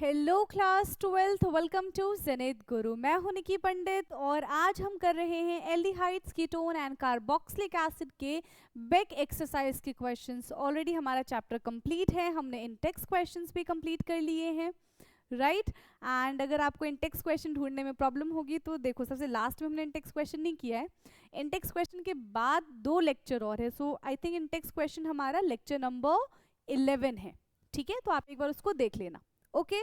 Hello class 12th, welcome to Zenith Guru. मैं हूं निकी पंडित और आज हम कर रहे हैं aldehydes, ketone and carboxylic acid के बेक एक्सरसाइज के क्वेश्चंस। ऑलरेडी हमारा चैप्टर कंप्लीट है, हमने इंटेक्स क्वेश्चंस भी कंप्लीट कर लिए हैं, राइट। एंड अगर आपको इंटेक्स क्वेश्चन ढूंढने में प्रॉब्लम होगी तो देखो, सबसे लास्ट में हमने इंटेक्स क्वेश्चन नहीं किया है। इंटेक्स क्वेश्चन के बाद 2 लेक्चर और है, सो आई थिंक इंटेक्स क्वेश्चन हमारा लेक्चर नंबर 11 है, ठीक है। तो आप एक बार उसको देख लेना। Okay,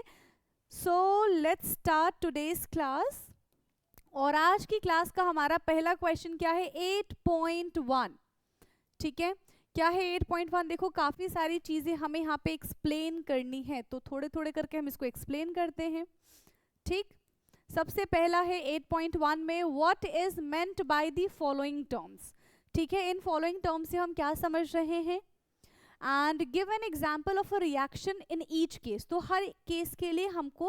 so let's start today's class. और आज की क्लास का हमारा पहला क्वेश्चन क्या है? 8.1, ठीक है। क्या है 8.1? देखो, काफी सारी चीजें हमें यहाँ पे एक्सप्लेन करनी है, तो थोड़े थोड़े करके हम इसको एक्सप्लेन करते हैं, ठीक। सबसे पहला है 8.1 में, what is meant by the following terms, ठीक है। इन फॉलोइंग टर्म्स से हम क्या समझ रहे हैं? And give an example of a reaction in each case. तो हर केस के लिए हमको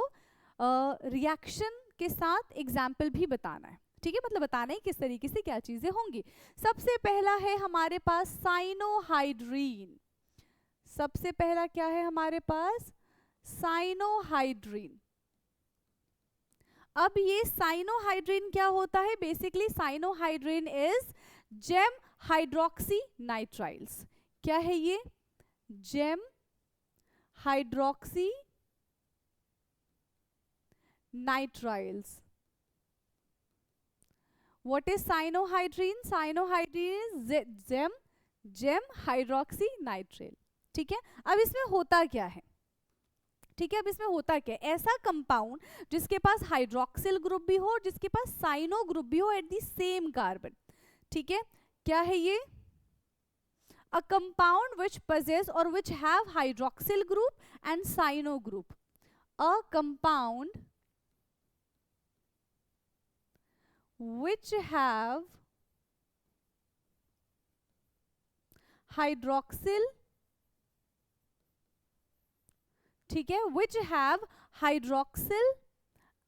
रिएक्शन के साथ एग्जाम्पल भी बताना है, ठीक है। मतलब बताना है किस तरीके से क्या चीजें होंगी। सबसे पहला है हमारे पास साइनोहाइड्रीन। सबसे पहला क्या है हमारे पास? साइनोहाइड्रीन। अब ये साइनोहाइड्रीन क्या होता है? Basically cyanohydrin is gem hydroxy nitriles. क्या है ये? Gem hydroxy nitriles. What is cyanohydrin? Cyanohydrin is gem hydroxy nitrile, ठीक है। अब इसमें होता क्या है? ठीक है, अब इसमें होता क्या है? ऐसा कंपाउंड जिसके पास हाइड्रोक्सिल ग्रुप भी हो और जिसके पास साइनो ग्रुप भी हो एट द सेम कार्बन, ठीक है। क्या है ये? A compound which possess or which have hydroxyl group and cyano group. A compound which have hydroxyl, ठीक है, which have hydroxyl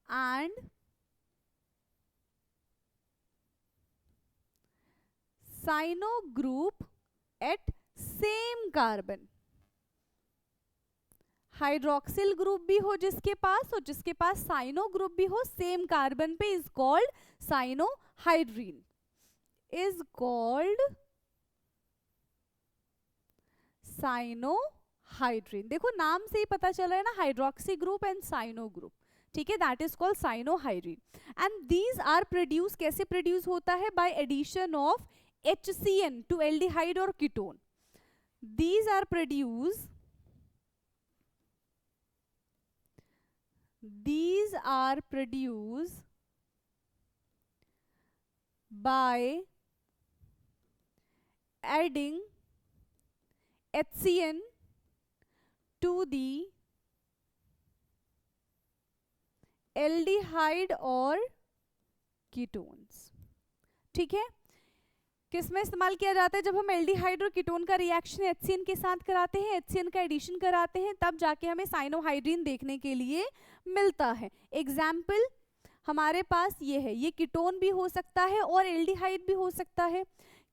and cyano group at same carbon. Hydroxyl group भी हो जिसके पास और जिसके पास साइनो ग्रुप भी हो सेम कार्बन पे, is called cyanohydrin. Is called cyanohydrin. देखो नाम से ही पता चल रहा है ना, hydroxy group and cyano group, ठीक है। That is called cyanohydrin. And these are produce, कैसे प्रोड्यूस होता है? By addition of HCN to aldehyde or ketone. These are produced by adding HCN to the aldehyde or ketones, ठीक है। किस में इस्तेमाल किया जाता है? जब हम एल्डिहाइड और कीटोन का रिएक्शन HCN के साथ कराते हैं, HCN का एडिशन कराते हैं, तब जाके हमें साइनोहाइड्रीन देखने के लिए मिलता है। एग्जाम्पल हमारे पास ये है, ये कीटोन भी हो सकता है और एल्डिहाइड भी हो सकता है।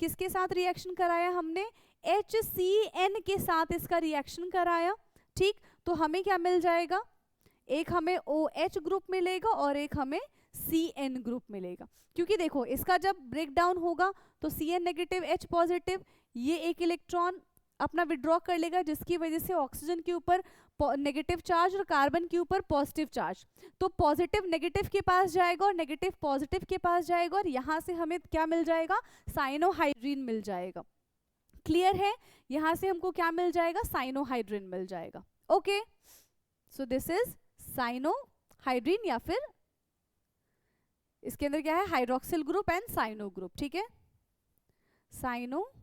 किसके साथ रिएक्शन कराया हमने? HCN के साथ इसका रिएक्शन कराया, ठीक। तो हमें क्या मिल जाएगा? एक हमें OH ग्रुप मिलेगा और एक हमें CN ग्रुप मिलेगा। क्योंकि देखो इसका जब ब्रेक डाउन होगा तो CN नेगेटिव H पॉजिटिव, ये एक इलेक्ट्रॉन अपना विड्रॉ कर लेगा, जिसकी वजह से ऑक्सीजन के ऊपर नेगेटिव चार्ज और कार्बन के ऊपर पॉजिटिव चार्ज, तो पॉजिटिव नेगेटिव के पास जाएगा और नेगेटिव पॉजिटिव के पास जाएगा, और यहां से हमें क्या मिल जाएगा? साइनोहाइड्रीन मिल जाएगा। क्लियर है? यहां से हमको क्या मिल जाएगा? साइनोहाइड्रीन मिल जाएगा। Okay, so this is cyanohydrin, या फिर इसके अंदर क्या है? Hydroxyl group and cyano group, ठीक है। Cyanohydrin,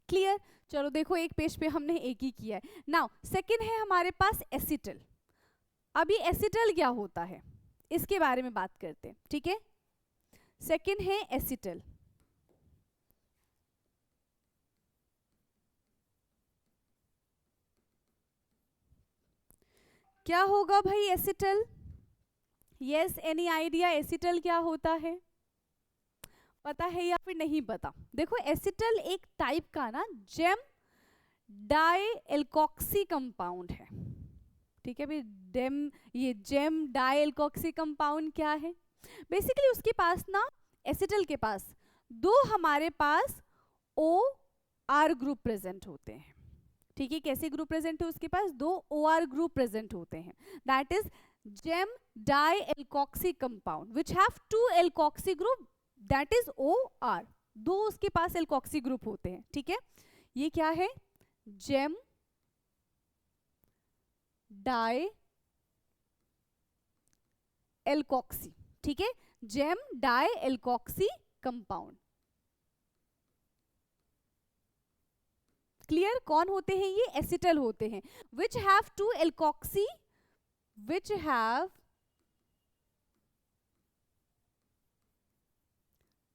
clear. चलो देखो, एक पेज पे हमने एक ही किया है। नाउ सेकंड है हमारे पास एसिटल। अब ये एसिटल क्या होता है, इसके बारे में बात करते हैं, ठीक है। सेकंड है एसिटल। क्या होगा भाई acetal? Yes, any idea acetal क्या होता है? पता है या फिर नहीं पता? देखो एसिटल एक टाइप का ना जेम डाई एल्कोक्सी कंपाउंड है, ठीक है भाई। ये जेम डाई एल्कोक्सी कंपाउंड क्या है? बेसिकली उसके पास ना, एसिटल के पास दो हमारे पास ओ आर ग्रुप प्रेजेंट होते हैं, ठीक है। कैसे ग्रुप प्रेजेंट है उसके पास? दो ओ आर ग्रुप प्रेजेंट होते हैं, that is gem di alkoxy compound which have two alkoxy group, that is O R. दो उसके पास एल्कोक्सी ग्रुप होते हैं, ठीक है। ये क्या है? जेम डाई एल्कोक्सी, ठीक है, gem di alkoxy compound. Clear? कौन होते हैं ये? एसिटल होते हैं, which have two alkoxy, which have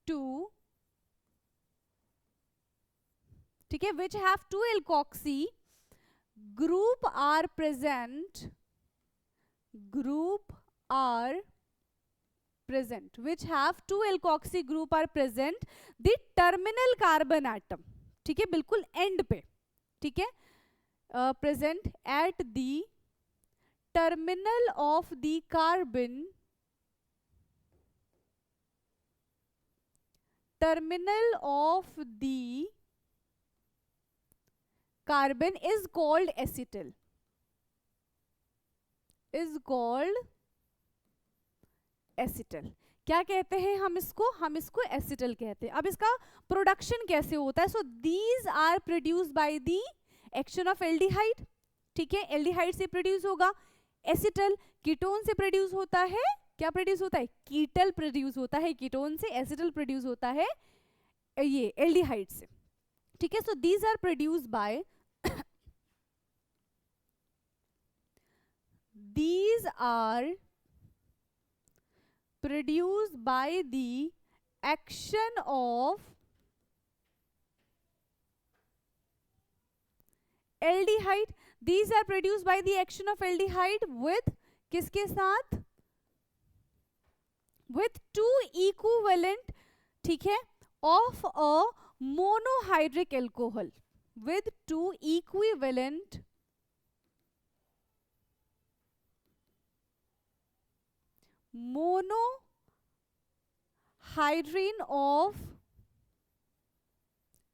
two, ठीक है, which have two alkoxy group are present, group are present, which have two alkoxy group are present the terminal carbon atom, ठीक है, बिल्कुल एंड पे, ठीक है, present at the terminal of the carbon, terminal of the carbon is called acetal, is called acetal। क्या कहते हैं हम इसको? हम इसको एसिटल कहते हैं। अब इसका प्रोडक्शन कैसे होता है? So these are produce by the action of aldehyde, ठीक है, एल्डिहाइड से प्रोड्यूस होगा। एसिटल कीटोन से प्रोड्यूस होता है, क्या प्रोड्यूस होता है? कीटल प्रोड्यूस होता है कीटोन से, एसिटल प्रोड्यूस होता है ये एल्डिहाइड से, ठीक है। So these are produce by these are produced by the action of aldehyde, these are produced by the action of aldehyde with किसके साथ? with two equivalent, ठीक है, of a monohydric alcohol, with two equivalent monohydrin of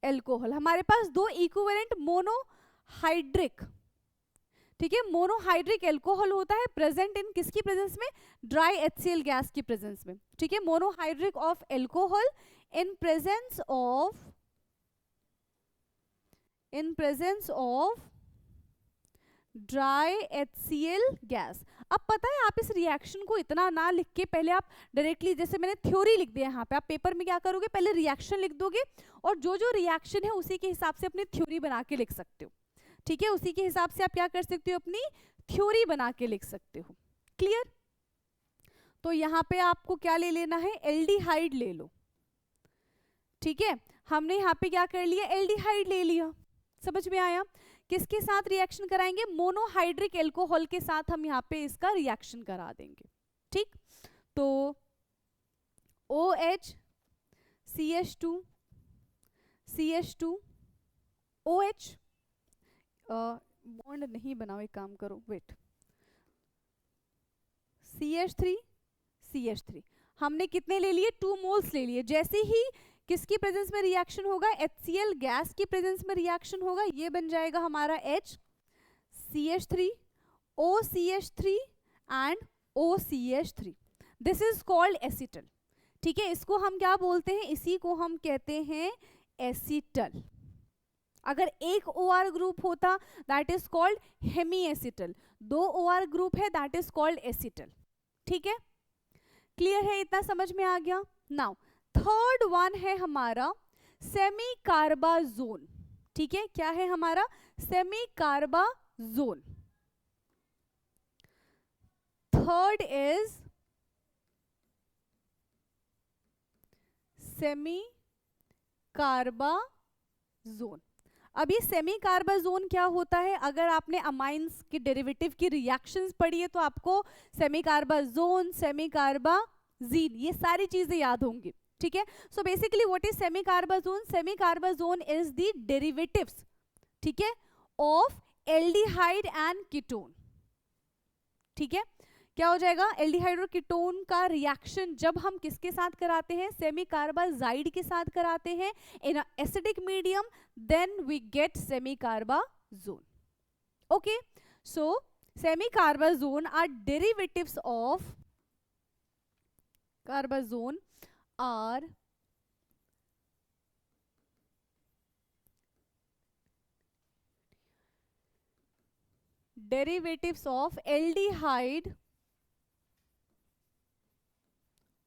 alcohol. हमारे पास दो equivalent monohydric, ठीक है, monohydric alcohol होता है प्रेजेंट इन किसकी प्रेजेंस में? ड्राई HCl गैस की प्रेजेंस में, ठीक है। Monohydric of alcohol in presence of dry HCl gas. अब पता है, आप इस रिएक्शन को इतना ना लिख के पहले आप डायरेक्टली, जैसे मैंने थ्योरी लिख दिया यहाँ पे, आप पेपर में क्या करोगे? पहले रिएक्शन लिख दोगे और जो जो रिएक्शन है उसी के हिसाब से अपनी थ्योरी बना के लिख सकते हो, ठीक है। उसी के हिसाब से आप क्या कर सकते हो? अपनी थ्योरी बना के लिख सकते हो। क्लियर? तो यहाँ पे आपको क्या ले लेना है? एल्डिहाइड ले लो, ठीक है। हमने यहाँ पे क्या कर लिया? एल्डिहाइड ले लिया। समझ में आया? किसके साथ रिएक्शन कराएंगे? मोनोहाइड्रिक एल्कोहल के साथ हम यहाँ पे इसका रिएक्शन करा देंगे, ठीक। तो OH CH2 CH2 OH, bond नहीं बनाओ, एक काम करो, वेट, CH3 CH3 हमने कितने ले लिए? 2 मोल्स ले लिए। जैसे ही किसकी प्रेजेंस में रिएक्शन होगा? HCl गैस की प्रेजेंस में रिएक्शन होगा, ये बन जाएगा हमारा HCH3 OCH3 and OCH3। This is called acetal, ठीक है। इसको हम क्या बोलते हैं? इसी को हम कहते हैं एसिटल। अगर एक OR ग्रुप होता that is called hemi acetal, 2 OR group है दैट इज कॉल्ड एसिटल, ठीक है। क्लियर है? इतना समझ में आ गया? नाउ थर्ड वन है हमारा सेमी कार्बाजोन, ठीक है। क्या है हमारा? Semicarbazone. Third is semicarbazone. अब ये सेमी कार्बाजोन क्या होता है? अगर आपने अमाइंस के डेरिवेटिव की रिएक्शंस पढ़ी है तो आपको सेमी कार्बाजोन, सेमी कार्बाजीन, ये सारी चीजें याद होंगी, ठीक है। So basically what is semicarbazone? Semicarbazone is the derivatives, ठीक है, ऑफ एल्डिहाइड एंड कीटोन। ठीक है, क्या हो जाएगा, एल्डिहाइड और कीटोन का रिएक्शन जब हम किसके साथ कराते हैं, सेमी कार्बाजाइड के साथ कराते हैं in acidic medium, then we get semicarbazone. Okay, so semicarbazone are derivatives of carbazone are derivatives of aldehyde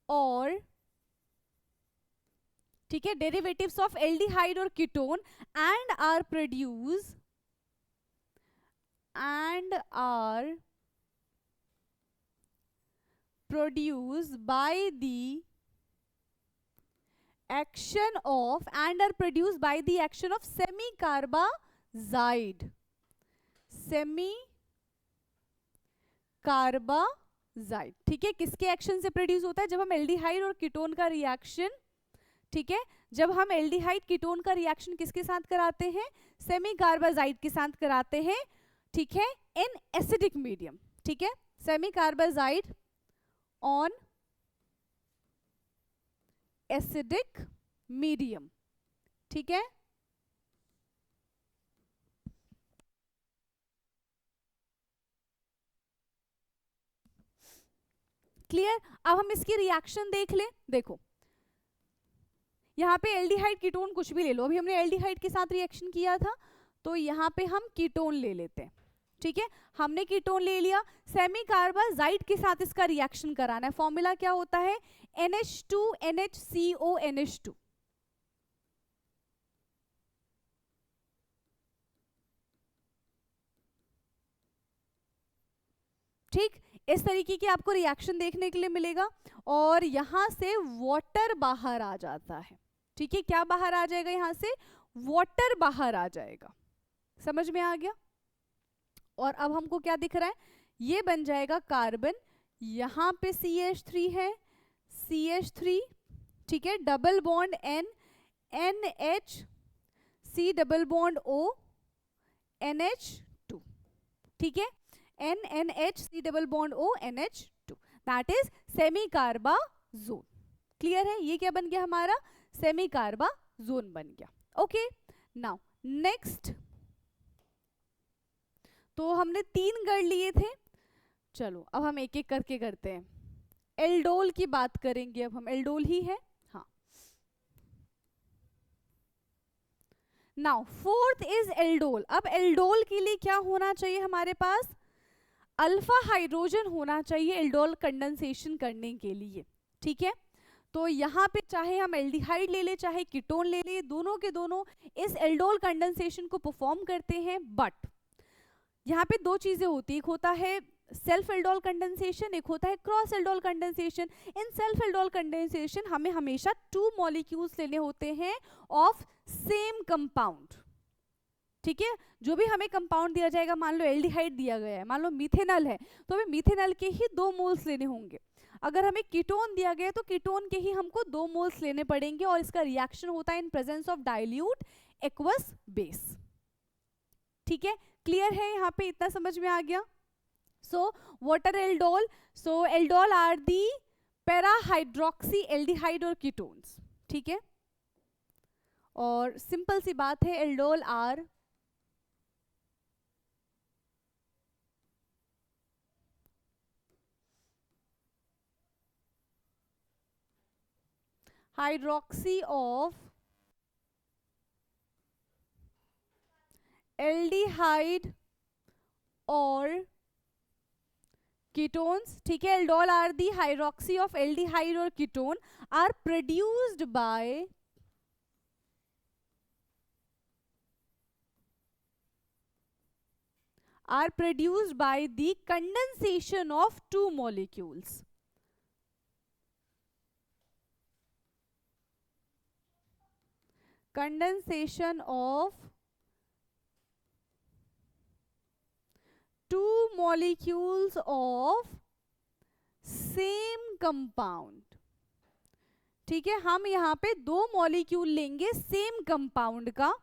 और, ठीक है, derivatives of aldehyde और ketone and are produced by the action of semi carbazide, ठीक है, किसके action से produce होता है, जब हम एल्डिहाइड और कीटोन का रिएक्शन, ठीक है, जब हम एल्डिहाइड कीटोन का रिएक्शन किसके साथ कराते हैं, सेमी कार्बाजाइड के साथ कराते हैं, ठीक है, इन एसिडिक मीडियम। ठीक है, semi carbazide on acidic medium. ठीक है, क्लियर। अब हम इसकी रिएक्शन देख ले। देखो यहाँ पे एल्डिहाइड कीटोन कुछ भी ले लो, अभी हमने एल्डिहाइड के साथ रिएक्शन किया था, तो यहाँ पे हम कीटोन ले लेते हैं। ठीक है, हमने कीटोन ले लिया, सेमी कार्बाजाइड के साथ इसका रिएक्शन कराना है। फॉर्मूला क्या होता है, NH2NHCONH2। ठीक, इस तरीके की आपको रिएक्शन देखने के लिए मिलेगा और यहां से वाटर बाहर आ जाता है। ठीक है, क्या बाहर आ जाएगा, यहां से वाटर बाहर आ जाएगा। समझ में आ गया। और अब हमको क्या दिख रहा है, ये बन जाएगा कार्बन, यहां पे CH3 है, CH3, ठीक है, double bond N, NH, C double bond O, NH2। ठीक है, NNH, C double bond O, NH2, that is semicarbazone. Clear है, ये क्या बन गया हमारा, सेमी कार्बाजोन बन गया। ओके, नाउ नेक्स्ट, तो हमने 3 कर लिए थे, चलो अब हम एक एक करके करते हैं। एल्डोल की बात करेंगे, अब हम एल्डोल ही है। हाँ, नाउ फोर्थ इज एल्डोल। अब एल्डोल के लिए क्या होना चाहिए हमारे पास, अल्फा हाइड्रोजन होना चाहिए एल्डोल कंडेंसेशन करने के लिए। ठीक है, तो यहाँ पे चाहे हम एल्डिहाइड ले ले चाहे कीटोन ले ले, दोनों के दोनों इस एल्डोल कंडेंसेशन को परफॉर्म करते हैं। बट यहाँ पे 2 चीजें होती है, एक होता है सेल्फ एल्डोल कंडेंसेशन, एक होता है cross aldol condensation. In self aldol condensation हमें हमेशा 2 मॉलिक्यूल्स लेने होते हैं ऑफ सेम कंपाउंड। ठीक है, जो भी हमें कंपाउंड दिया जाएगा, मान लो एल्डिहाइड दिया गया है, मान लो मिथेनॉल है, तो हमें मिथेनॉल के ही 2 मोल्स लेने होंगे। अगर हमें कीटोन दिया गया है तो कीटोन के ही हमको 2 मोल्स लेने पड़ेंगे और इसका रिएक्शन होता है इन presence of dilute aqueous base. ठीक है, क्लियर है, यहाँ पे इतना समझ में आ गया। So water aldol, so aldol are the para hydroxy aldehyde और कीटोन्स। ठीक है, और सिंपल सी बात है, aldol are hydroxy of aldehyde और ketones। ठीक है, aldol are the hydroxy of aldehyde और ketone are produced by the condensation of 2 molecules। Condensation of 2 molecules of same compound। ठीक है, हम यहाँ पे 2 मॉलिक्यूल लेंगे सेम कंपाउंड का।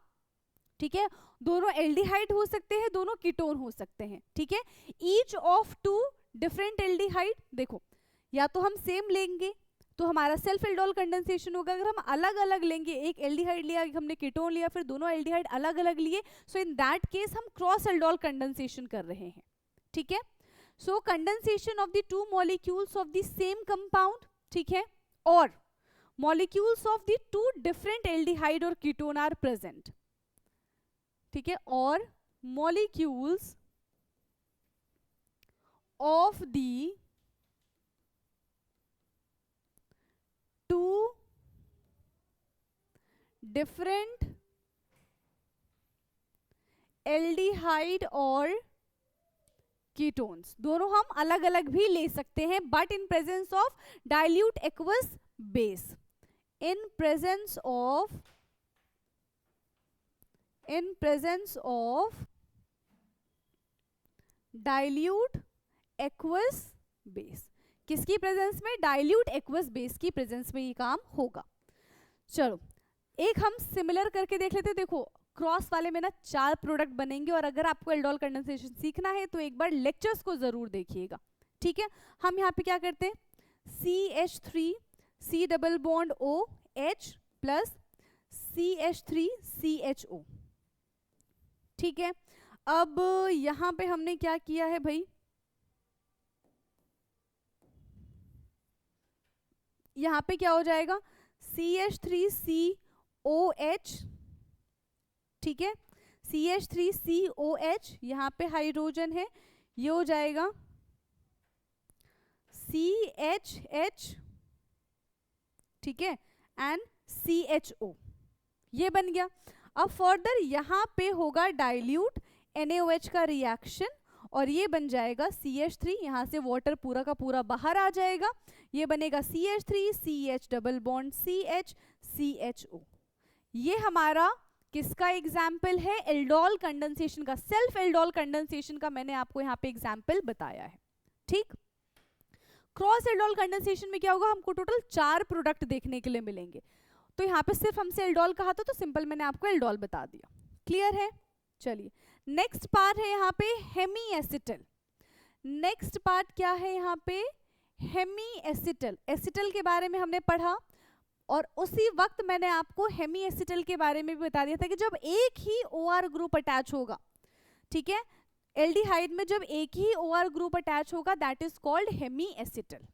ठीक है, दोनों एल्डिहाइड हो सकते हैं, दोनों कीटोन हो सकते हैं, ठीक है। Each of two different aldehyde, देखो या तो हम सेम लेंगे तो हमारा सेल्फ एल्डोल कंडेंसेशन होगा, अगर हम अलग अलग लेंगे, एक एल्डिहाइड लिया, एक हमने कीटोन लिया, फिर दोनों एल्डिहाइड अलग अलग लिए, सो इन दैट केस हम क्रॉस एल्डोल कंडेंसेशन कर रहे हैं, ठीक है। So condensation of the two molecules of the same compound, ठीक है, और molecules of the two different aldehyde और कीटोन आर प्रेजेंट, ठीक है, और molecules of the two different aldehyde और कीटोन्स, दोनों हम अलग अलग भी ले सकते हैं, but in presence of dilute aqueous base, in presence of dilute aqueous base, किसकी प्रेजेंस में? डाइल्यूट एक्वस बेस की प्रेजेंस में ये काम होगा। चलो एक हम सिमिलर करके देख लेते हैं। देखो क्रॉस वाले में ना 4 प्रोडक्ट बनेंगे, और अगर आपको एल्डोल कंडेंसेशन सीखना है तो एक बार लेक्चर्स को जरूर देखिएगा, ठीक है। हम यहाँ पे क्या करते हैं, CH3 C double bond OH plus CH3 CHO, ठीक है। अब यहाँ पे हमने क्या किया है भाई, यहाँ पे क्या हो जाएगा, CH3COH, ठीक है, CH3COH, यहाँ पे हाइड्रोजन है, ये हो जाएगा CHH, ठीक है, एंड CHO, ये बन गया। अब फर्दर यहाँ पे होगा डाइल्यूट NaOH का रिएक्शन, और ये बन जाएगा CH3, यहाँ से वाटर पूरा का पूरा बाहर आ जाएगा, ये बनेगा CH3 CH double bond CH CHO। ये हमारा किसका एग्जाम्पल है, एल्डोल कंडेंसेशन का, सेल्फ एल्डोल कंडेंसेशन का मैंने आपको यहाँ पे एग्जाम्पल बताया है, ठीक। क्रॉस एल्डोल कंडेंसेशन में क्या होगा, हमको टोटल 4 प्रोडक्ट देखने के लिए मिलेंगे, तो यहाँ पे सिर्फ हमसे एल्डोल कहा था तो सिंपल मैंने आपको एल्डोल बता दिया, क्लियर है। चलिए नेक्स्ट पार्ट है यहाँ पे हेमी एसिटल। नेक्स्ट पार्ट क्या है यहाँ पे, हेमी एसिटल। एसिटल के बारे में हमने पढ़ा, और उसी वक्त मैंने आपको हेमी एसिटल के बारे में भी बता दिया था कि जब एक ही OR ग्रुप अटैच होगा, ठीक है, एल्डिहाइड में जब एक ही OR ग्रुप अटैच होगा that is called hemi acetal,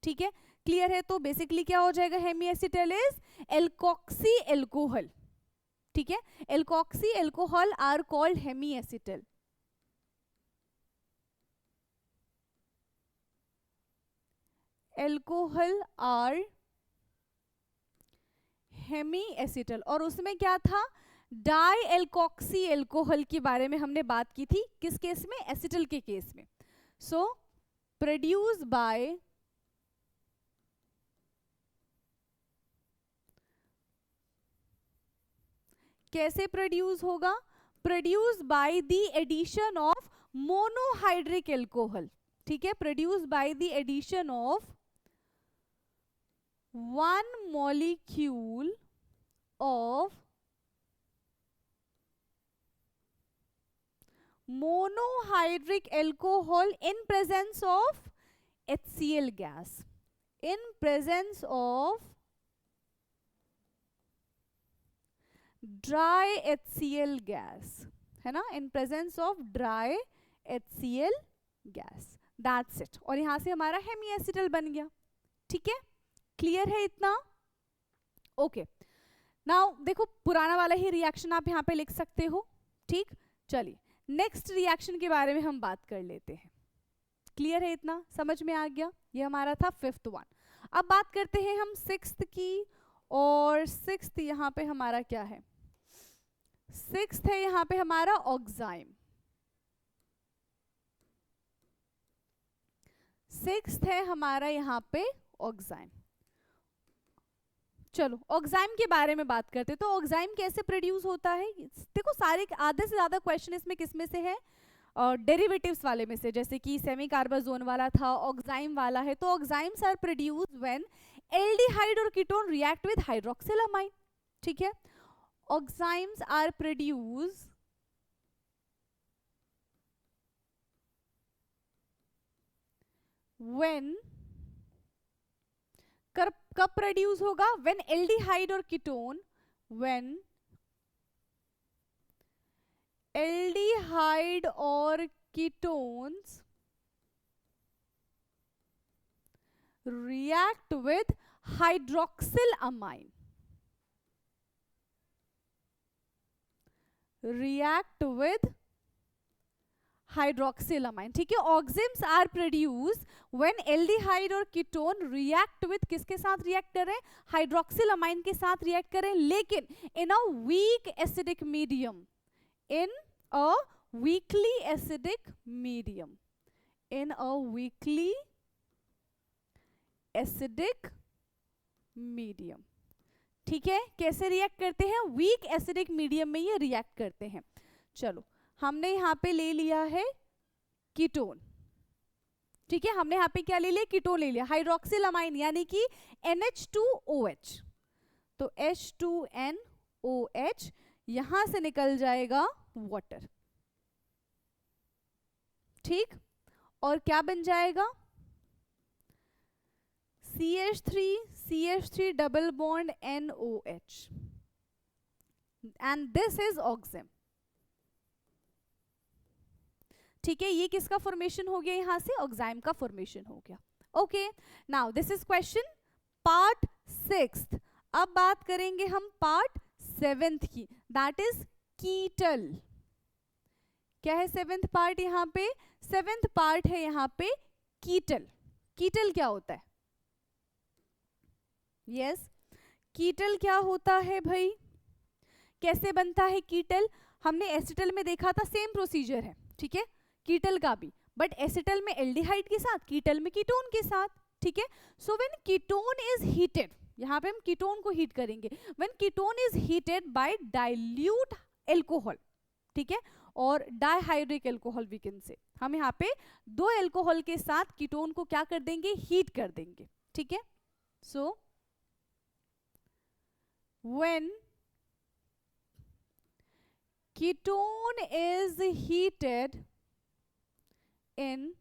ठीक है, क्लियर है। तो बेसिकली क्या हो जाएगा, hemi acetal is alkoxy alcohol, ठीक है, alkoxy alcohol are called hemi acetal. Alcohol are hemi acetal, और उसमें क्या था, डाई एल्कोक्सी एल्कोहल के बारे में हमने बात की थी, किस केस में, एसिटल के केस में। सो प्रोड्यूस बाय कैसे प्रोड्यूस होगा, produce by the addition of monohydric alcohol, ठीक है, produce by the addition of 1 molecule of monohydric alcohol in presence of HCl gas, in presence of dry HCl gas, है ना, in presence of dry HCl gas, that's it। और यहां से हमारा Hemy acetal बन गया, ठीक है, क्लियर है इतना, ओके। नाउ देखो पुराना वाला ही रिएक्शन आप यहाँ पे लिख सकते हो, ठीक। चलिए नेक्स्ट रिएक्शन के बारे में हम बात कर लेते हैं, क्लियर है इतना, समझ में आ गया, ये हमारा था 5th वन। अब बात करते हैं हम 6th की, और 6th यहाँ पे हमारा क्या है, 6th है यहाँ पे हमारा ऑक्साइम। 6th है हमारा यहाँ पे ऑक्साइम। चलो ऑक्साइम के बारे में बात करते हैं। तो ऑक्साइम कैसे प्रोड्यूस होता है, देखो सारे आधे से ज्यादा क्वेश्चन इसमें किस में से है, डेरिवेटिव्स वाले में से, जैसे कि सेमी कार्बाजोन वाला था, ऑक्साइम वाला है। तो oximes are produced when aldehyde और ketone react with hydroxyl amine, ठीक है। Enzymes are produced when, कब प्रोड्यूस होगा? व्हेन एल्डिहाइड और कीटोन, व्हेन एल्डिहाइड और ketones react with hydroxylamine, react with hydroxylamine. ठीक है, oximes are produce when aldehyde और कीटोन रिएक्ट विथ, किसके साथ रिएक्ट कर रहे हैं? हाइड्रोक्सिलामाइन के साथ रिएक्ट कर रहे हैं, लेकिन in a weak acidic medium, in a weakly acidic medium, in a weakly acidic medium. ठीक है, कैसे रिएक्ट करते हैं? वीक एसिडिक मीडियम में ये रिएक्ट करते हैं. चलो, हमने यहाँ पे ले लिया है कीटोन. ठीक है, हमने यहाँ पे क्या ले लिया? कीटोन ले लिया. हाइड्रोक्सिलामाइन यानी कि NH2OH, तो H2NOH, यहां से निकल जाएगा वाटर. ठीक, और क्या बन जाएगा? CH3 double bond NOH, and this is oxime. ठीक है, ये किसका फॉर्मेशन हो गया? यहां से ऑक्साइम का फॉर्मेशन हो गया. Okay, now this is question part 6. अब बात करेंगे हम पार्ट 7 की, दैट इज कीटल. क्या है 7th पार्ट? यहाँ पे 7th पार्ट है यहाँ पे कीटल. कीटल क्या होता है? यस, कीटल क्या होता है भाई? कैसे बनता है कीटल? हमने एसिटल में देखा था, सेम प्रोसीजर है. ठीक है, कीटल का भी, बट एसिटल में एल्डिहाइड के साथ, कीटल में कीटोन के साथ. ठीक है, so when ketone is heated, यहाँ पे हम कीटोन को हीट करेंगे. When ketone is heated bye dilute alcohol, ठीक है, और dihydric alcohol we can say, हम यहाँ पे 2 एल्कोहल के साथ कीटोन को क्या कर देंगे? हीट कर देंगे. ठीक है, सो when ketone is heated in,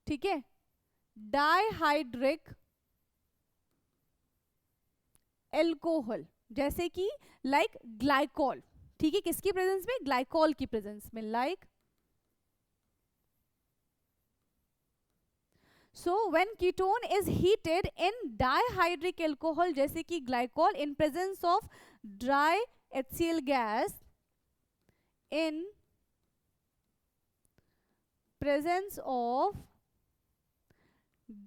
ठीक है, डाइहाइड्रिक एल्कोहल, जैसे कि लाइक ग्लाइकॉल. ठीक है, किसकी प्रेजेंस में? ग्लाइकॉल की प्रेजेंस में, like. So when ketone is heated in dihydric alcohol, जैसे कि glycol, in presence of dry HCl gas, in presence of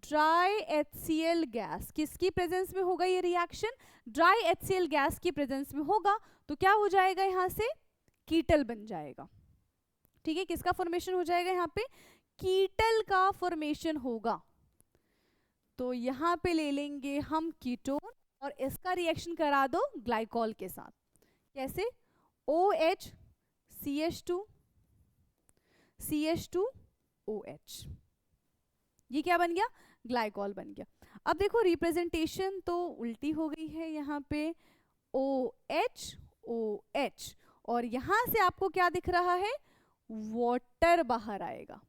dry HCl gas, किसकी प्रेजेंस में होगा ये रिएक्शन? ड्राई HCl गैस की प्रेजेंस में होगा. तो क्या हो जाएगा? यहाँ से कीटल बन जाएगा. ठीक है, किसका फॉर्मेशन हो जाएगा? यहाँ पे कीटल का फॉर्मेशन होगा. तो यहाँ पे ले लेंगे हम कीटोन और इसका रिएक्शन करा दो ग्लाइकॉल के साथ. कैसे? OH CH2OH, ये क्या बन गया? ग्लाइकॉल बन गया. अब देखो रिप्रेजेंटेशन तो उल्टी हो गई है. यहाँ पे OH और यहाँ से आपको क्या दिख रहा है? वाटर बाहर आएगा.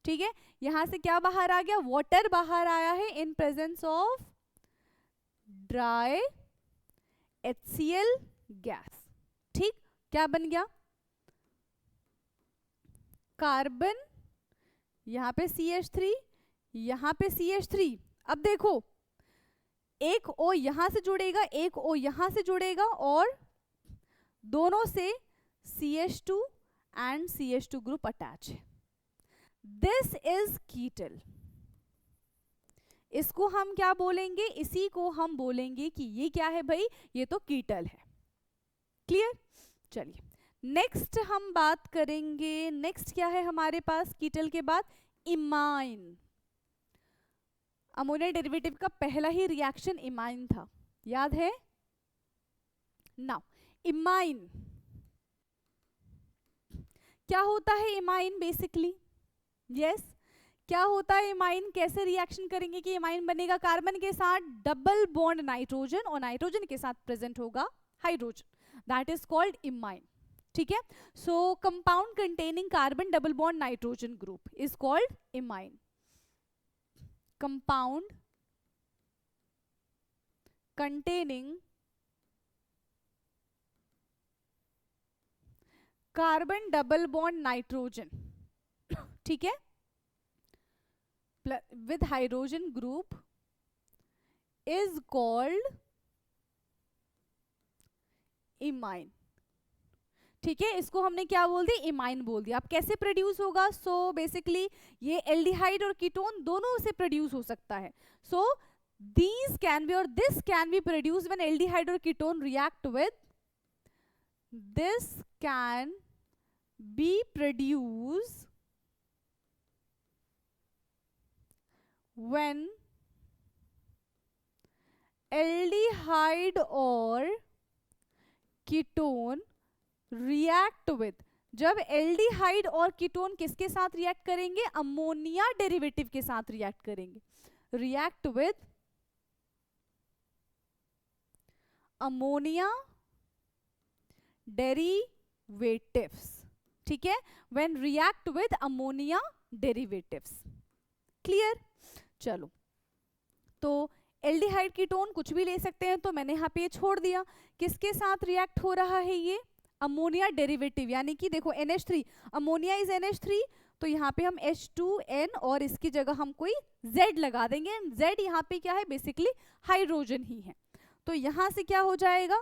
ठीक है, यहां से क्या बाहर आ गया? वाटर बाहर आया है इन presence of dry HCl gas. ठीक, क्या बन गया? कार्बन, यहां पे CH3, यहां पे CH3. अब देखो, एक O यहां से जुड़ेगा, एक O यहां से जुड़ेगा, और दोनों से CH2 and CH2 group attach है. This is कीटल. इसको हम क्या बोलेंगे? इसी को हम बोलेंगे कि ये क्या है भाई? ये तो कीटल है. क्लियर? चलिए नेक्स्ट हम बात करेंगे. नेक्स्ट क्या है हमारे पास कीटल के बाद? इमाइन. अमोनिया डेरिवेटिव का पहला ही रिएक्शन इमाइन था, याद है? नाउ इमाइन क्या होता है? इमाइन बेसिकली, यस, क्या होता है इमाइन? कैसे रिएक्शन करेंगे कि इमाइन बनेगा? कार्बन के साथ डबल बॉन्ड नाइट्रोजन, और नाइट्रोजन के साथ प्रेजेंट होगा hydrogen, that is called imine. ठीक है, सो compound containing carbon double bond nitrogen group is called imine. Compound containing carbon double bond nitrogen, ठीक है, with hydrogen group is called imine. ठीक है, इसको हमने क्या बोल दिया, इमाइन बोल दिया. अब कैसे प्रोड्यूस होगा, सो बेसिकली ये एल्डिहाइड और कीटोन दोनों से प्रोड्यूस हो सकता है. सो these can be or this can be produced when aldehyde or ketone react with, this can be produced when aldehyde or ketone react with, जब एल्डिहाइड और कीटोन किसके साथ रिएक्ट करेंगे, अमोनिया डेरिवेटिव के साथ रिएक्ट करेंगे. React with ammonia derivatives. ठीक है, when react with ammonia derivatives. Clear. चलो, तो एल्डिहाइड कीटोन कुछ भी ले सकते हैं, तो मैंने यहाँ पे छोड़ दिया. किसके साथ रिएक्ट हो रहा है ये, अमोनिया डेरिवेटिव, यानी कि देखो NH3, अमोनिया इज NH3, तो यहाँ पे हम H2N और इसकी जगह हम कोई Z लगा देंगे. Z यहाँ पे क्या है, बेसिकली हाइड्रोजन ही है. तो यहां से क्या हो जाएगा,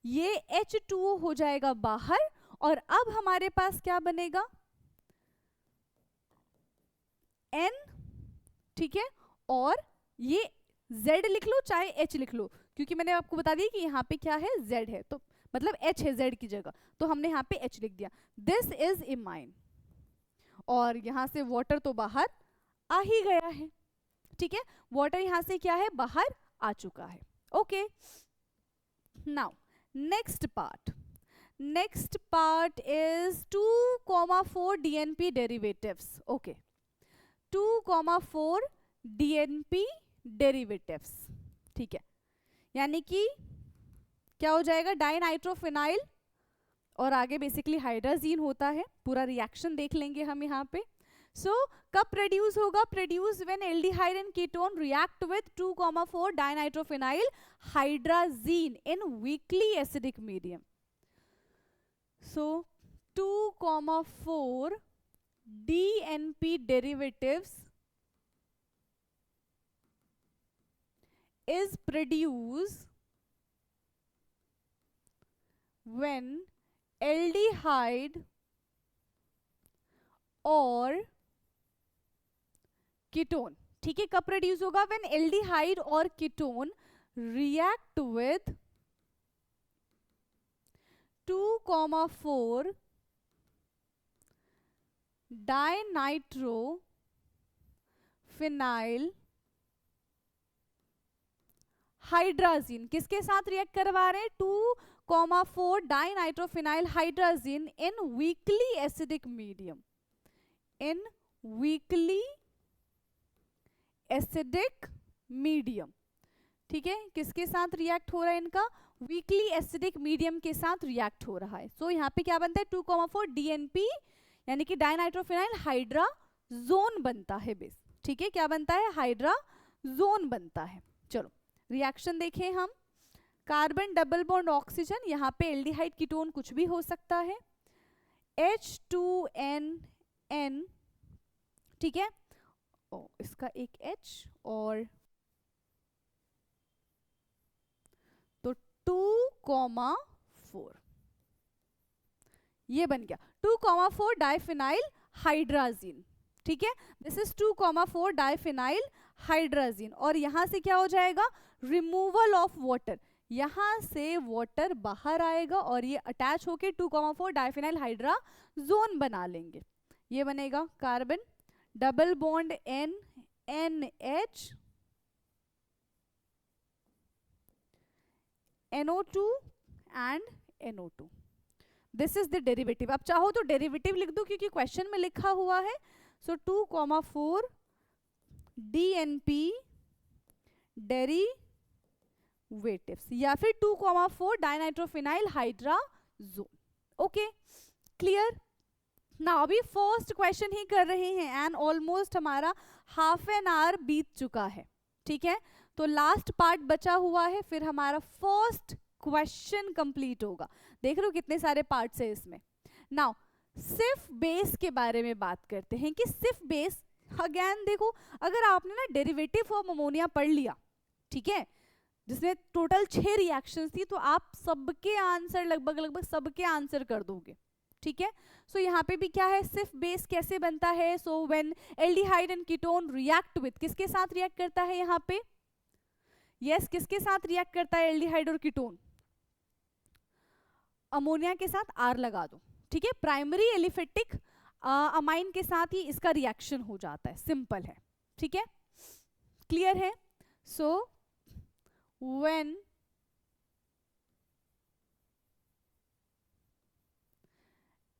ये H2O हो जाएगा बाहर, और अब हमारे पास क्या बनेगा, N. ठीक है, और ये Z लिख लो चाहे H लिख लो, क्योंकि मैंने आपको बता दिया कि यहाँ पे क्या है, Z है, तो मतलब H है Z की जगह, तो हमने यहाँ पे H लिख दिया. दिस इज इमाइन, और यहां से वाटर तो बाहर आ ही गया है. ठीक है, वाटर यहां से क्या है, बाहर आ चुका है. Okay, now next part is 2,4 DNP derivatives. Okay, 2,4 DNP derivatives. ठीक है, यानी कि क्या हो जाएगा, डाइनाइट्रोफिनाइल और आगे बेसिकली हाइड्राजीन होता है. पूरा रिएक्शन देख लेंगे हम यहाँ पे. सो कब प्रोड्यूस होगा, produce when aldehyde and ketone react with 2,4 dinitrophenyl hydrazine in weekly acidic medium. So 2,4 DNP derivatives is produced when aldehyde और कीटोन. ठीक है, कब प्रोड्यूस होगा, व्हेन एल्डिहाइड और ketone react with 2,4 dinitrophenyl hydrazine. किसके साथ रिएक्ट करवा रहे हैं, 2,4 डाइनाइट्रोफिनाइल हाइड्राजीन इन वीकली एसिडिक मीडियम. इन वीकली एसिडिक मीडियम. ठीक है, किसके साथ रिएक्ट हो रहा है इनका, वीकली एसिडिक मीडियम के साथ रिएक्ट हो रहा है. सो यहाँ पे क्या बनता है, 2,4 DNP यानी कि डाइनाइट्रोफिनाइल हाइड्राजोन बनता है बेस. ठीक है, क्या बनता है, हाइड्राजोन बनता है. चलो रिएक्शन देखें हम. कार्बन डबल बॉन्ड ऑक्सीजन, यहाँ पे एल्डिहाइड कीटोन कुछ भी हो सकता है, H2N. ठीक है, इसका एक H और तो 2,4 ये बन गया 2,4 डाइफिनाइल हाइड्राजीन. ठीक है, दिस इज 2,4 डाइफिनाइल हाइड्राजीन. और यहां से क्या हो जाएगा, रिमूवल ऑफ वाटर, यहां से वाटर बाहर आएगा और ये अटैच होके 2,4 डाइफिनाइल हाइड्राजोन बना लेंगे. ये बनेगा carbon double bond NH NO2 and NO2. This is the derivative. अब चाहो तो डेरिवेटिव लिख दो क्योंकि क्वेश्चन में लिखा हुआ है. सो 2,4 DNP डेरिवेटिव डेरिवेटिव्स, या फिर 2,4 डाइनाइट्रोफिनाइल हाइड्राजोन। Okay, clear. ना अभी फर्स्ट क्वेश्चन ही कर रहे हैं एंड ऑलमोस्ट हमारा हाफ एन आवर बीत चुका है, ठीक है। तो लास्ट पार्ट बचा हुआ है, फिर हमारा फर्स्ट क्वेश्चन कंप्लीट होगा। देख रहे हो कितने सारे पार्ट्स है इसमें। नाउ सिर्फ बेस के बारे में बात करते हैं कि सिर्फ बेस, अगेन देखो, अगर आपने ना डेरिवेटिव ऑफ अमोनिया पढ़ लिया, ठीक है, जिसमें टोटल 6 रिएक्शंस थी, तो आप सबके आंसर लगभग सबके आंसर कर दोगे, ठीक है। सो यहाँ पे भी क्या है, सिर्फ बेस कैसे बनता है। So when aldehyde and ketone react with, किसके साथ रिएक्ट करता है यहाँ पे, यस किसके साथ रिएक्ट करता है एल्डिहाइड और कीटोन, अमोनिया के साथ आर लगा दो, ठीक है। प्राइमरी एलिफेटिक अमाइन के साथ ही इसका रिएक्शन हो जाता है, सिंपल है, ठीक है, क्लियर है। सो व्हेन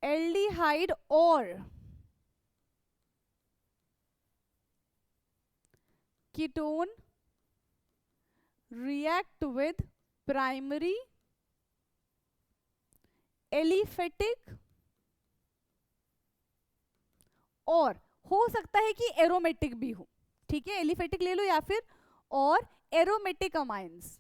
एल्डिहाइड और ketone react with primary aliphatic, और हो सकता है कि एरोमेटिक भी हो, ठीक है, एलिफेटिक ले लो या फिर और aromatic amines.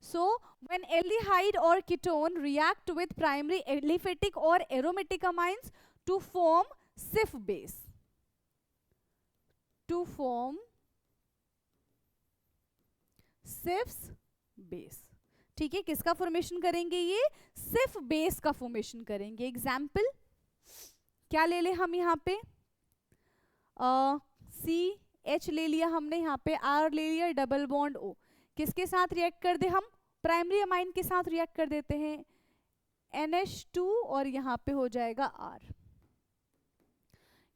So when aldehyde or ketone react with primary aliphatic or aromatic amines to form Sif base, to form Sif's base, ठीक है, किसका फॉर्मेशन करेंगे, ये सिफ बेस का फॉर्मेशन करेंगे। एग्जाम्पल क्या ले ले हम यहाँ पे, CH ले लिया हमने, यहाँ पे R ले लिया, डबल बॉन्ड O, किसके साथ रिएक्ट कर दे हम, प्राइमरी अमाइन के साथ रिएक्ट कर देते हैं, NH2, और यहाँ पे हो जाएगा R।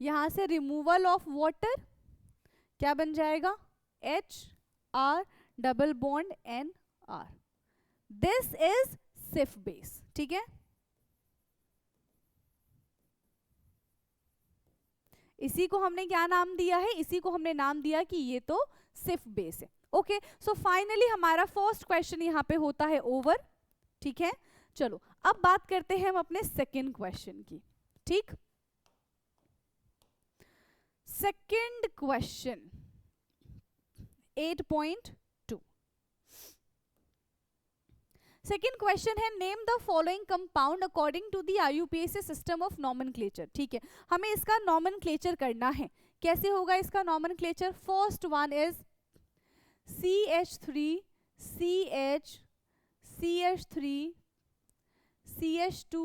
यहाँ से रिमूवल ऑफ वाटर, क्या बन जाएगा, HR double bond NR, this is सिफ बेस, ठीक है। इसी को हमने क्या नाम दिया है, इसी को हमने नाम दिया कि ये तो सिफ बेस है। ओके, सो फाइनली हमारा फर्स्ट क्वेश्चन यहाँ पे होता है ओवर, ठीक है। चलो अब बात करते हैं हम अपने सेकेंड क्वेश्चन की, ठीक। सेकेंड क्वेश्चन 8.2, सेकेंड क्वेश्चन है, name the following compound according to the IUPAC system of nomenclature, ठीक है। हमें इसका नॉमेनक्लेचर करना है, कैसे होगा इसका nomenclature. First one is CH3 CH CH3 CH2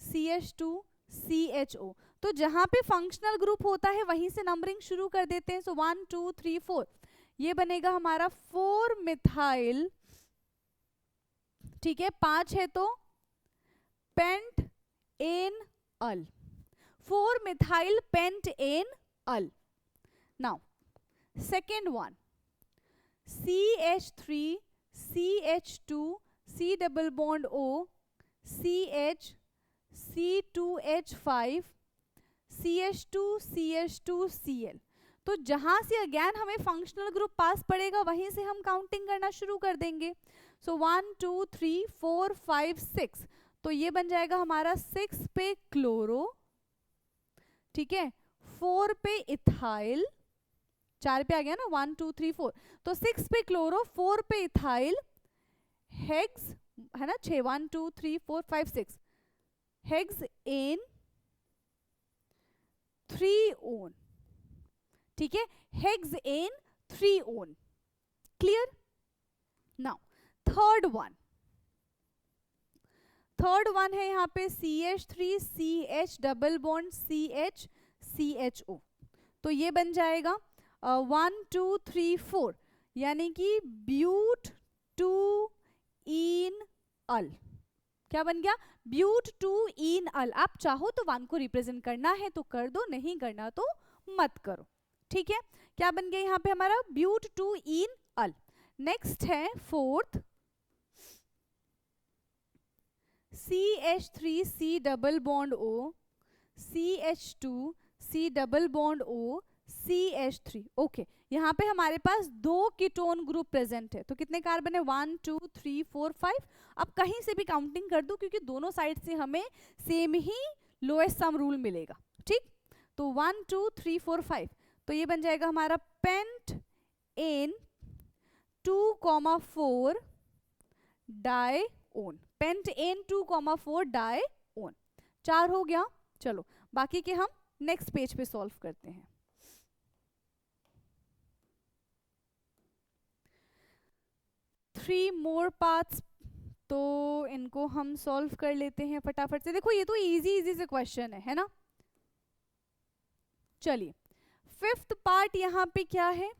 CH2 CHO। तो जहां पे फंक्शनल ग्रुप होता है वहीं से नंबरिंग शुरू कर देते हैं। सो 1 2 3 4, ये बनेगा हमारा 4 मिथाइल, ठीक है, 5 है तो pent an al, 4 methyl pent an al. Now second one, CH3 CH2 C double bond O CH C2H5 CH2 CH2 Cl। तो जहां से अगेन हमें फंक्शनल ग्रुप पास पड़ेगा वहीं से हम काउंटिंग करना शुरू कर देंगे। सो 1 2 3 4 5 6, तो ये बन जाएगा हमारा 6 पे क्लोरो, ठीक है, 4 पे इथाइल, 4 पे आ गया ना, 1 2 3 4, तो 6 पे क्लोरो, 4 पे इथाइल, हेक्स है ना, 6 1 2 3 4 5 6, हेक्स एन 3 ओन, ठीक है, hex an 3 one, clear. Now third one है यहाँ पे CH3 CH double bond CH CHO, तो ये बन जाएगा 1 2 3 4, यानी कि ब्यूट 2 इन अल, क्या बन गया, ब्यूट 2 इन अल। आप चाहो तो 1 को रिप्रेजेंट करना है तो कर दो, नहीं करना तो मत करो, ठीक है। क्या बन गया यहाँ पे हमारा, ब्यूट 2 इन अल। नेक्स्ट है fourth, CH3 C double bond O CH2 C double bond O CH3, okay, यहाँ पे हमारे पास 2 कीटोन ग्रुप प्रेजेंट है, तो कितने कार्बन है 1 2 3 4 5। अब कहीं से भी काउंटिंग कर दो क्योंकि दोनों साइड से हमें सेम ही लोएस्ट सम रूल मिलेगा, ठीक। तो 1 2 3 4 5, तो ये बन जाएगा हमारा पेंट एन 2,4 डाइओन, पेंट एन 2,4 डाइओन। 4 हो गया। चलो बाकी के हम नेक्स्ट पेज पे सॉल्व करते हैं। थ्री मोर पार्ट्स, तो इनको हम सॉल्व कर लेते हैं फटाफट से। देखो ये तो इजी इजी से क्वेश्चन है ना। चलिए फिफ्थ पार्ट यहाँ पे क्या है,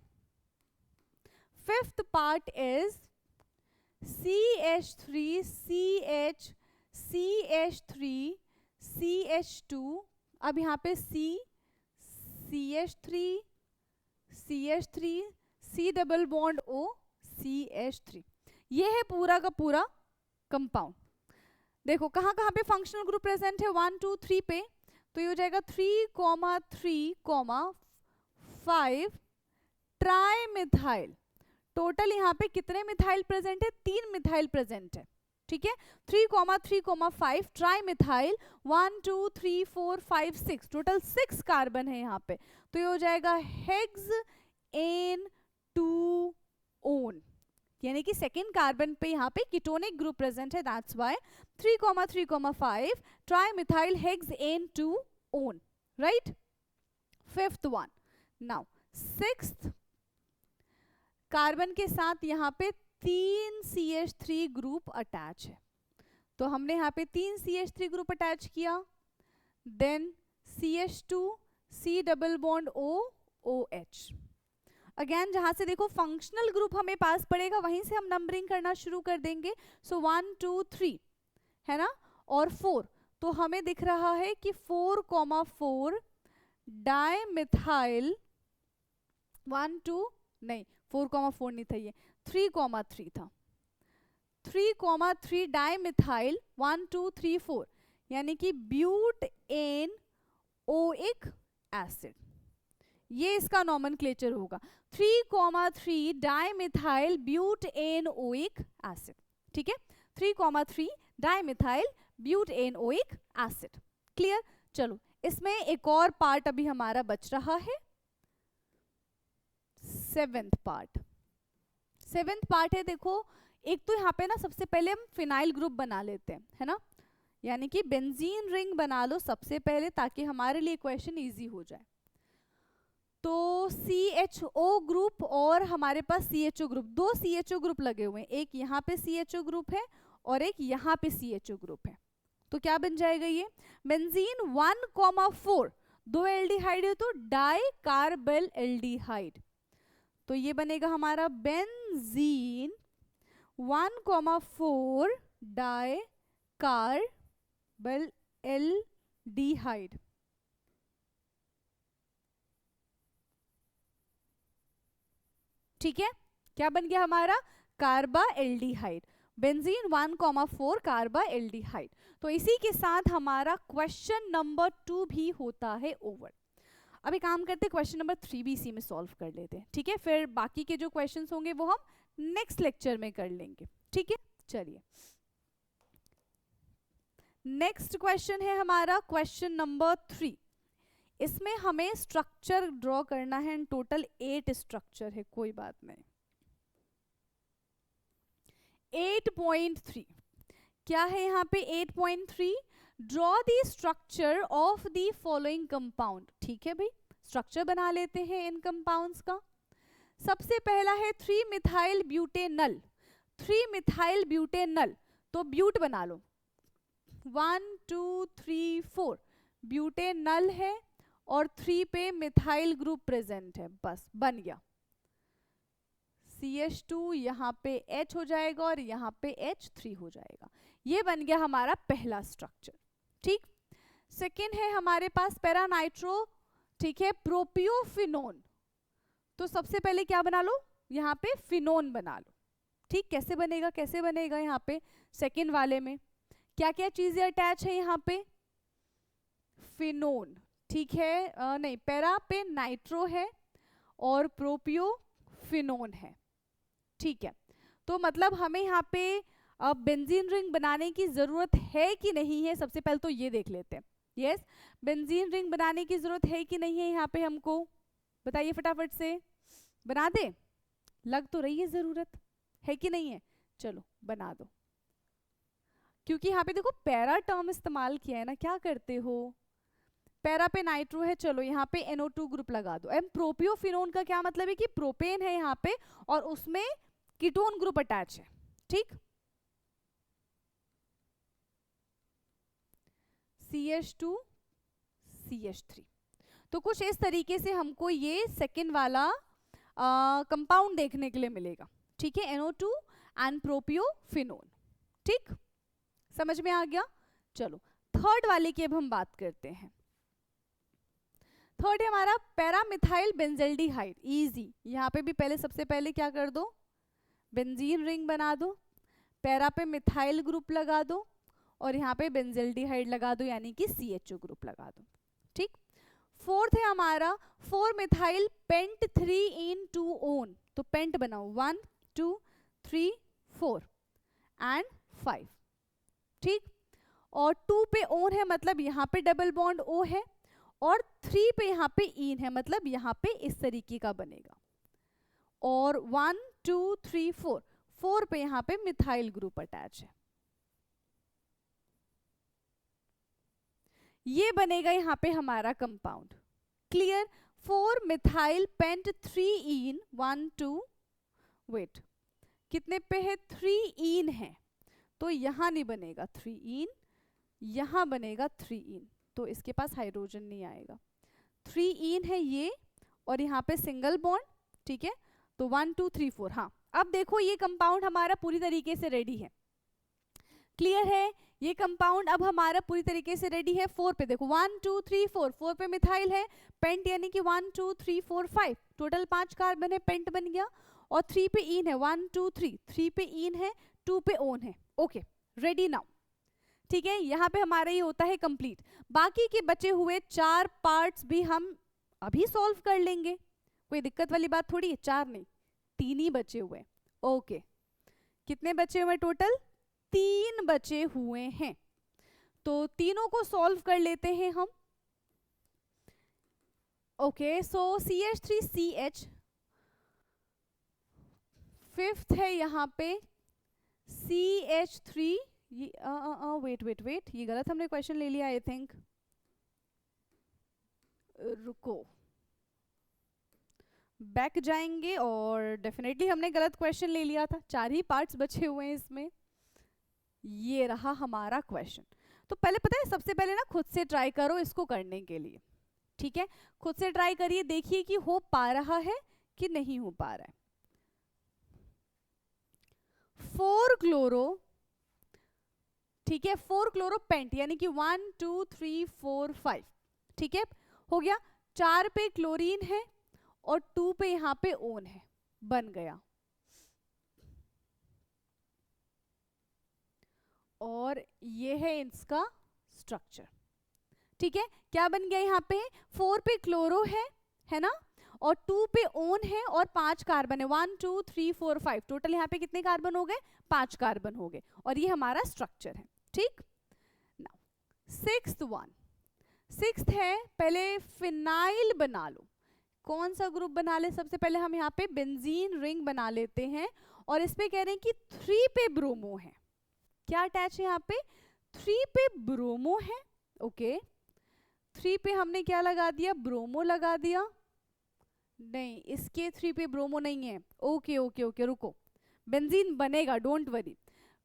fifth part is CH3 CH CH3 CH2। अब यहाँ पे CH3 CH3 C double bond O CH3, ये है पूरा का पूरा कंपाउंड। देखो कहाँ कहाँ पे फंक्शनल ग्रुप प्रेजेंट है 1 2 3 पे, तो ये हो जाएगा 3,3,5 ट्राइमिथाइल। टोटल यहाँ पे कितने मिथाइल प्रेजेंट है, 3 मिथाइल प्रेजेंट है, ठीक है। 3,3,5 ट्राइमिथाइल 1 2 3 4 5 6, टोटल 6 कार्बन है यहाँ पे, तो ये हो जाएगा हेक्स-एन-2-ओन, यानी कि सेकेंड कार्बन पे यहाँ पे कीटोनिक ग्रुप प्रेजेंट है, that's why 3,3,5 trimethyl hex an two one, right. Fifth one, now sixth carbon के साथ यहाँ पे 3 CH3 ग्रुप अटैच है, तो हमने यहाँ पे 3 CH3 ग्रुप अटैच किया, then CH2 C double bond O OH। Again जहां से देखो फंक्शनल ग्रुप हमें पास पड़ेगा वहीं से हम नंबरिंग करना शुरू कर देंगे। सो 1 2 3 है ना, और 4, तो हमें दिख रहा है कि 4,4 डाइमिथाइल 1 2 नहीं 4,4 नहीं था, ये 3,3 था, 3,3 डाइमिथाइल 1 2 3 4, यानी कि ब्यूटेन ओइक एसिड, ये इसका नॉमेनक्लेचर होगा 3,3 डाइमिथाइल ब्यूटेनोइक एसिड, ठीक है। 3,3 डाइमिथाइल ब्यूटेनोइक एसिड, क्लियर। चलो इसमें एक और पार्ट अभी हमारा बच रहा है, सेवेंथ पार्ट। सेवेंथ पार्ट है, देखो एक तो यहाँ पे ना सबसे पहले हम फिनाइल ग्रुप बना लेते हैं, है ना, यानी कि बेंजीन रिंग बना लो सबसे पहले ताकि हमारे लिए क्वेश्चन इजी हो जाए। तो CHO ग्रुप और हमारे पास CHO ग्रुप, 2 CHO ग्रुप लगे हुए हैं, एक यहाँ पे CHO ग्रुप है और एक यहाँ पे CHO ग्रुप है, तो क्या बन जाएगा ये बेंजीन 1,4, 2 एल्डिहाइड है तो डाई कार्बल एल्डिहाइड, तो ये बनेगा हमारा बेंजीन 1,4 डाई कार्बल एल्डिहाइड। ठीक है, क्या बन गया हमारा कार्बा एल्डिहाइड, बेंजीन 1,4 कार्बा एल्डिहाइड। तो इसी के साथ हमारा क्वेश्चन नंबर 2 भी होता है ओवर। अभी काम करते क्वेश्चन नंबर 3 भी इसी में सॉल्व कर लेते हैं, ठीक है, फिर बाकी के जो क्वेश्चंस होंगे वो हम नेक्स्ट लेक्चर में कर लेंगे, ठीक है। चलिए नेक्स्ट क्वेश्चन है हमारा क्वेश्चन नंबर 3, इसमें हमें स्ट्रक्चर ड्रॉ करना है, टोटल 8 स्ट्रक्चर है, कोई बात नहीं। 8.3 क्या है यहाँ पे 8.3, draw the structure of the following compound. ठीक है भाई, स्ट्रक्चर बना लेते हैं इन कंपाउंड्स का। सबसे पहला है 3 मिथाइल ब्यूटेनल, 3 मिथाइल ब्यूटेनल, तो ब्यूट बना लो 1 2 3 4, ब्यूटेनल है और 3 पे मिथाइल ग्रुप प्रेजेंट है, बस बन गया। CH2 यहाँ पे H हो जाएगा और यहाँ पे H3 हो जाएगा, ये बन गया हमारा पहला स्ट्रक्चर। ठीक, सेकेंड है हमारे पास पैरानाइट्रो, ठीक है, प्रोपियोफिनोन, तो सबसे पहले क्या बना लो, यहाँ पे फिनोन बना लो। ठीक, कैसे बनेगा, कैसे बनेगा, यहाँ पे सेकेंड वाले में क्या क्या चीजें अटैच है, यहाँ पे फिनोन, ठीक है, नहीं पैरा पे नाइट्रो है और प्रोपियोफिनोन है। ठीक है, तो मतलब हमें यहाँ पे अब बेंजीन रिंग बनाने की जरूरत है कि नहीं है, सबसे पहले तो ये देख लेते हैं। यस, बेंजीन रिंग बनाने की जरूरत है कि नहीं है यहाँ पे, हमको बताइए फटाफट से, बना दे? लग तो रही है जरूरत, है कि नहीं है? चलो बना दो, क्योंकि यहाँ पे देखो पैरा टर्म इस्तेमाल किया है ना, क्या करते हो, पैरा पे नाइट्रो है, चलो यहाँ पे NO2 ग्रुप लगा दो। एंड प्रोपियोफिनोन का क्या मतलब है कि प्रोपेन है यहाँ पे और उसमें कीटोन ग्रुप अटैच है। ठीक, CH2 CH3। तो कुछ इस तरीके से हमको ये सेकेंड वाला कंपाउंड देखने के लिए मिलेगा। ठीक है, NO2 एंड प्रोपियोफिनोन। ठीक, समझ में आ गया? चलो थर्ड वाले की अब हम बात करते हैं। थर्ड है हमारा पैरामिथाइल बेंजल्डिहाइड। इजी, यहाँ पे भी पहले सबसे पहले क्या कर दो, बेंजीन रिंग बना दो, पैरा पे मिथाइल ग्रुप लगा दो और यहाँ पे बेंजल्डिहाइड लगा दो, यानी कि CHO ग्रुप लगा दो। ठीक, फोर्थ है हमारा 4 मिथाइल पेंट 3 इन 2 ओन। तो पेंट बनाओ 1 2 3 4 एंड 5। ठीक, और 2 पे ओन है मतलब यहाँ पे डबल बॉन्ड O है, और 3 पे यहाँ पे इन है मतलब यहाँ पे इस तरीके का बनेगा। और 1 2 3 4 4 पे यहाँ पे मिथाइल ग्रुप अटैच है, ये बनेगा यहाँ पे हमारा कंपाउंड। क्लियर? 4 मिथाइल पेंट 3 इन 1 2 वेट कितने पे है, 3 इन है, तो यहाँ नहीं बनेगा 3 इन, यहाँ बनेगा 3 इन, तो इसके पास हाइड्रोजन नहीं आएगा। 3 इन है ये, और यहाँ पे सिंगल बॉन्ड। ठीक है, तो 1 2 3 4। हाँ, अब देखो ये कंपाउंड हमारा पूरी तरीके से रेडी है। क्लियर है? ये कंपाउंड अब हमारा पूरी तरीके से रेडी है। 4 पे देखो 1 2 3 4, 4 पे मिथाइल है, पेंट यानी कि 1 2 3 4 5, टोटल 5 कार्बन है, पेंट बन गया। और 3 पे इन है 1 2 3, 3 पे इन है, 2 पे ओन है। Okay, ready now. ठीक है, यहाँ पे हमारा ये होता है कंप्लीट। बाकी के बचे हुए 4 पार्ट्स भी हम अभी सॉल्व कर लेंगे, कोई दिक्कत वाली बात थोड़ी है। 4 नहीं, 3 ही बचे हुए। ओके, कितने बचे हुए टोटल? 3 बचे हुए हैं, तो तीनों को सॉल्व कर लेते हैं हम। ओके, सो CH3CH, फिफ्थ है यहाँ पे CH3, वेट, ये गलत हमने क्वेश्चन ले लिया आई थिंक, रुको बैक जाएंगे, और डेफिनेटली हमने गलत क्वेश्चन ले लिया था। 4 ही पार्ट्स बचे हुए हैं इसमें, ये रहा हमारा क्वेश्चन। तो पहले पता है, सबसे पहले ना खुद से ट्राई करो इसको करने के लिए। ठीक है, खुद से ट्राई करिए, देखिए कि हो पा रहा है कि नहीं हो पा रहा है। 4 क्लोरो, ठीक है, 4 क्लोरो पेंट यानी कि 1 2 3 4 5। ठीक है, हो गया। 4 पे क्लोरीन है और 2 पे यहाँ पे ओन है, बन गया। और ये है इसका स्ट्रक्चर। ठीक है, क्या बन गया यहाँ पे, 4 पे क्लोरो है ना, और 2 पे ओन है और 5 कार्बन है, 1 2 3 4 5, टोटल यहाँ पे कितने कार्बन हो गए, 5 कार्बन हो गए, और ये हमारा स्ट्रक्चर है। ठीक, नाउ सिक्स्थ है, पहले फिनाइल बना लो। कौन सा ग्रुप बना ले, सबसे पहले हम यहाँ पे बेंजीन रिंग बना लेते हैं, और इस पे कह रहे हैं कि 3 पे ब्रोमो है। क्या अटैच है यहाँ पे, 3 पे ब्रोमो है। ओके, 3 पे हमने क्या लगा दिया, ब्रोमो लगा दिया। नहीं, इसके 3 पे ब्रोमो नहीं है। ओके ओके ओके, रुको, बेंजीन बनेगा, डोंट वरी।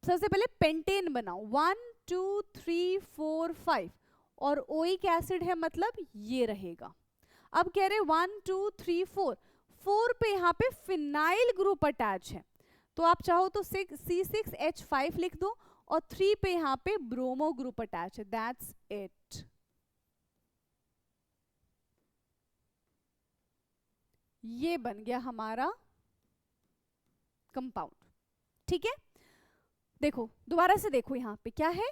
सबसे पहले पेंटेन बनाओ, 1 2 3 4 5, और ओइक एसिड है मतलब ये रहेगा। अब कह रहे 1 2 3 4, 4 पे यहाँ पे फिनाइल ग्रुप अटैच है, तो आप चाहो तो C6H5 लिख दो, और 3 पे यहाँ पे ब्रोमो ग्रुप अटैच है, दैट्स इट। ये बन गया हमारा कंपाउंड। ठीक है, देखो दोबारा से देखो, यहाँ पे क्या है,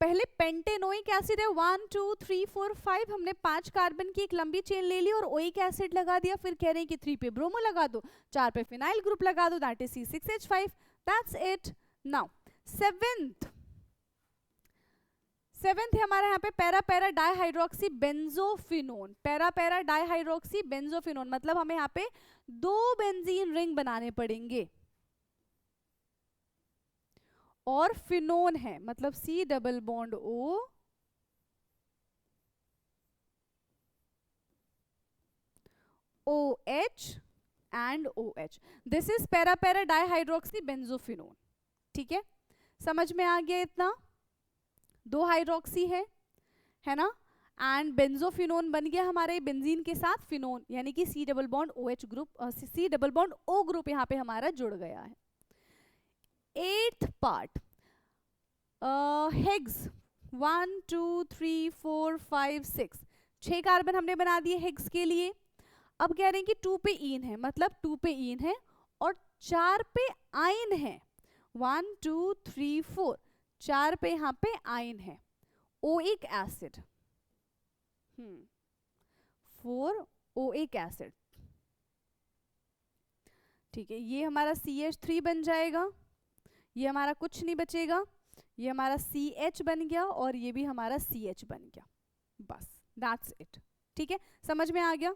पहले पेंटेनोइक एसिड है 1 2 3 4 5, हमने 5 कार्बन की एक लंबी चेन ले ली और ओइक एसिड लगा दिया, फिर कह रहे हैं कि 3 पे ब्रोमो लगा दो, 4 पे फिनाइल ग्रुप लगा दो, that is C6H5, that's it. Now seventh है हमारे यहाँ पे para para dihydroxy benzophenone, para para dihydroxy benzophenone, मतलब हमें यहाँ पे 2 बेंजीन रिंग बनाने पड़ेंगे और फिनोन है मतलब C double bond O OH and OH, this is para para dihydroxy benzophenone. ठीक है, समझ में आ गया इतना? 2 हाइड्रोक्सी है ना, एंड बेंजोफिनोन बन गया हमारे बेंजीन के साथ फिनोन, यानी कि C double bond OH group, C double bond O group यहाँ पे हमारा जुड़ गया है। 8th पार्ट हिग्स 1 2 3 4 5 6, 6 कार्बन हमने बना दिए हिग्स के लिए। अब कह रहे हैं कि 2 पे ईन है, मतलब 2 पे ईन है और 4 पे आइन है, 1 2 3 4, 4 पे यहाँ पे आइन है, ओइक एसिड 4 ओइक एसिड। ठीक है, ये हमारा CH3 बन जाएगा, ये हमारा कुछ नहीं बचेगा, ये हमारा CH बन गया और ये भी हमारा CH बन गया, बस दैट्स इट। ठीक है, समझ में आ गया?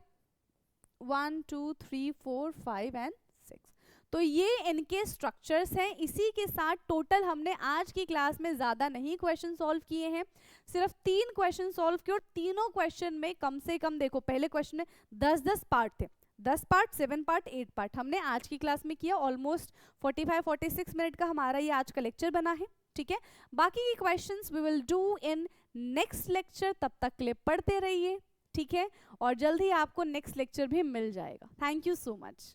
1 2 3 4 5 एंड 6, तो ये इनके स्ट्रक्चर्स हैं। इसी के साथ टोटल हमने आज की क्लास में ज़्यादा नहीं क्वेश्चन सॉल्व किए हैं, सिर्फ 3 क्वेश्चन सॉल्व किए और तीनों क्वेश्चन में कम से कम देखो, पहले क्वेश्चन में 10-10 पार्ट थे, 10 पार्ट 7 पार्ट 8 पार्ट हमने आज की क्लास में किया, ऑलमोस्ट 45-46 मिनट का हमारा ये आज का लेक्चर बना है। ठीक है, बाकी के questions we will do in next lecture, तब तक के लिए पढ़ते रहिए। ठीक है, और जल्द ही आपको नेक्स्ट लेक्चर भी मिल जाएगा। Thank you so much.